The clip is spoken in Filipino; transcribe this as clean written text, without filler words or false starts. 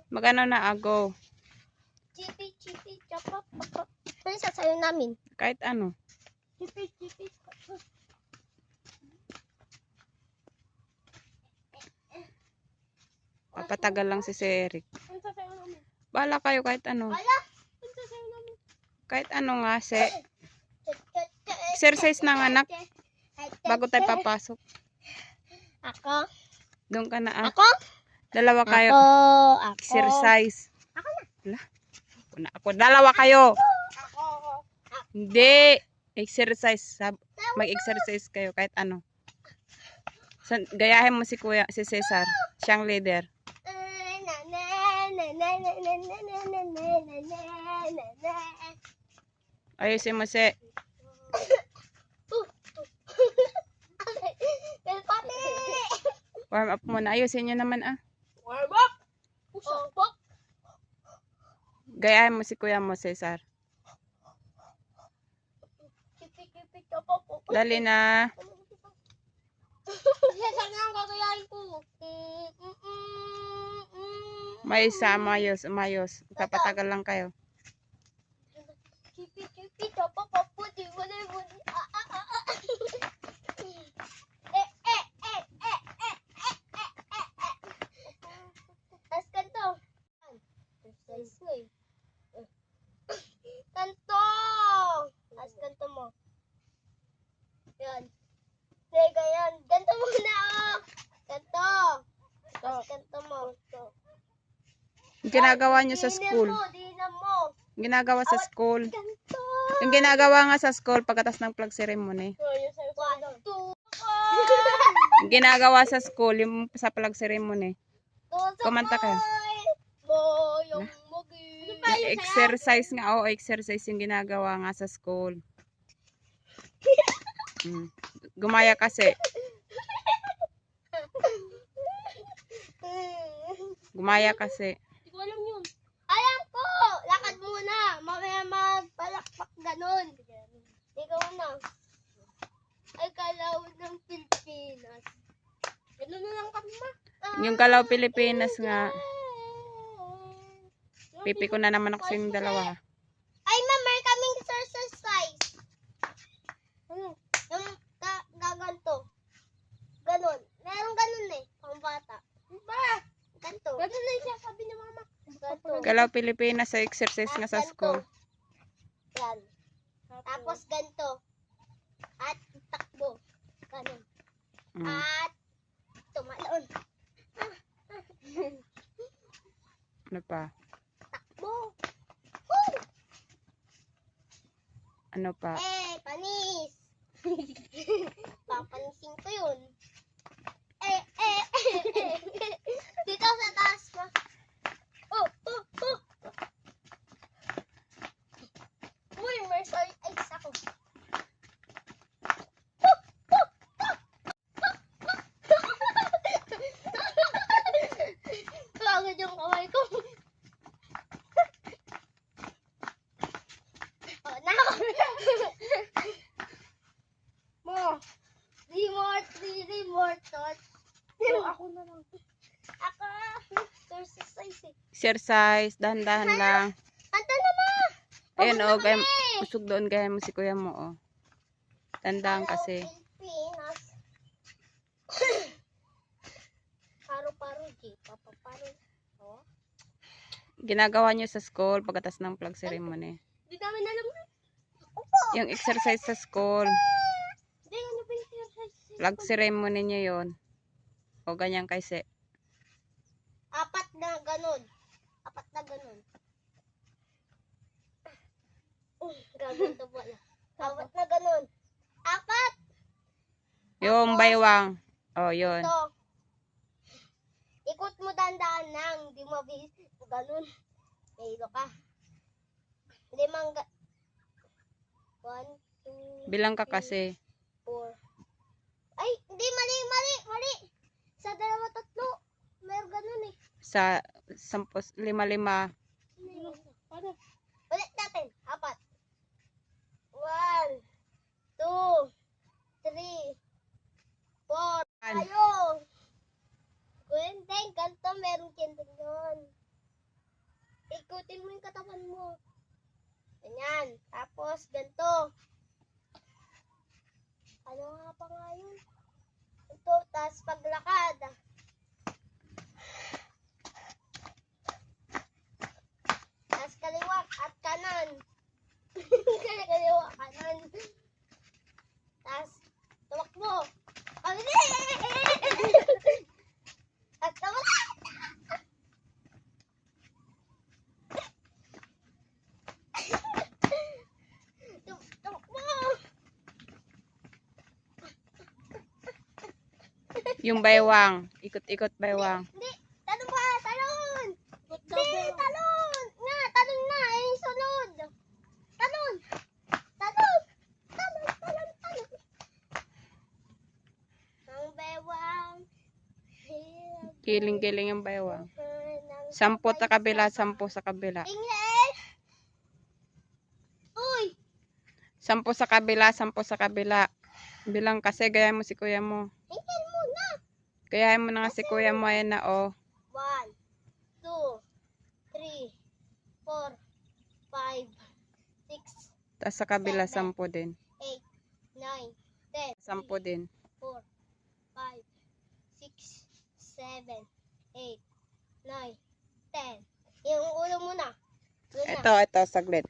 Magano na go. Chipi, chapa, papa. Ano yung sasayo namin? Kahit ano. Chipi. Papatagal lang si Eric. Ano sasayo namin? Bala kayo kahit ano. Ano sasayo namin? Kahit ano nga, exercise ng anak bago tayo papasok. Ako? Doon ka na. Ako? Dalawa kayo. Ako. Exercise. Ako na. Wala. Ako. Dalawa kayo. Ako. Hindi. Exercise. Mag-exercise kayo kahit ano. Gayahin mo si Kuya, si Cesar. Siyang leader. Ayusin mo si. Warm up muna. Ayusin nyo naman Warm up. Gayahin mo si Kuya mo, Cesar. Dali na. Cesar na ang gagayahin ko. Umayos. Papatagal lang kayo. Chipi, chapa, papu, di wala. Tapos kanto. Kanto. Tapos kanto mo. Yan. Teka yan. Kanto mo na Kanto. Tapos kanto mo. Ginagawa nyo sa school. Dinan mo. Ginagawa sa school. Kanto. Yung ginagawa nga sa school pagkatas ng flag ceremony. 1, 2. Yung ginagawa sa school, yung sa flag ceremony. Kumanta ka. Boyong mugi. Yung exercise nga, exercise yung ginagawa nga sa school. Gumaya kasi. Gumaya kasi. Hindi ko alam yun. Alam ko! Lakad muna. Mamaya magpalakpak ganun. Ikaw na. Ay, kalawin ng Pilipinas. Ganun na lang kami ma. Yung Kalaw Pilipinas nga. Pipi ko na naman ako sa inyong dalawa. Ay, ma, meron kaming exercise. Yung gaganto. Ganun. Meron ganun pang bata. Ba? Ganto. Ganun na siya, sabi ni mama. Ganto. Kalaw Pilipinas sa exercise nga sa school. Yan. Tapos ganto. At takbo. Ganun. At tumalon. Ano pa? Takbo. Woo! Ano pa? Panis. Papanisin ko yun. Dito sa taas mo. Uy, may soy ice ako. Pagod yung kamay ko. Mo. Remote torch. Ako na lang. Ako. Exercise Exercise, dahan-dahan lang. Anta na ma. Ayun usog doon gaya mo si Kuya mo Tandaan kasi. Pilipinas. Paro-paro, Papa-paro. Ginagawa nyo sa school pagkatas ng flag ceremony. Hindi namin alam na. Yung exercise sa school. Hindi, ano ba yung exercise? Flag ceremony nyo yun. O ganyan kasi. Apat na ganun. Gaganto pala. Apat na ganun. Apat! Yung baywang. Yun. Ito. Ikot mo dandaan lang. Hindi mo mabilis. Ganun. Mayro ka. Hindi mangga. 1, 2, Bilang ka kasi. 4. Ay, hindi. Mali. Sa 2, 3. Meron ganun Sa 5, 5. Ulit natin. 4. 1, 2, 3, 4. Ayo. Gwendeng, ganito meron kintin yun. Pulutin mo yung katawan mo. Ganyan. Tapos, ganito. Ano nga pa nga yun? Ito, tapos paglakad. Tapos kaliwa at kanan. Kaliwa, kanan. Tapos, tumakbo. At tawala. Tumakbo. Yung baywang. Ikot-ikot baywang. Hindi. Talon pa. Talon. Hindi. Talon. Nga. Talon na. Yung sunod. Talon. Talon. Talon. Talon. Talon. Ang bewang. Kiling-kiling yung baywang. 10 sa kabila, 10 sa kabila. Ingles. Uy. 10 sa kabila, 10 sa kabila. Bilang kasi, gayahin mo si kuya mo. Ingles muna. Gayahin mo na nga si kuya mo. Ayan na, oh. 1, 2, 3, 4, 5, 6, Tapos sa kabila, 10 din. 8, 9, 10, 10 din. 4, 5, 6, 7, 8, 9, 10. Yung ulo muna. Yun na. Ito, saglit.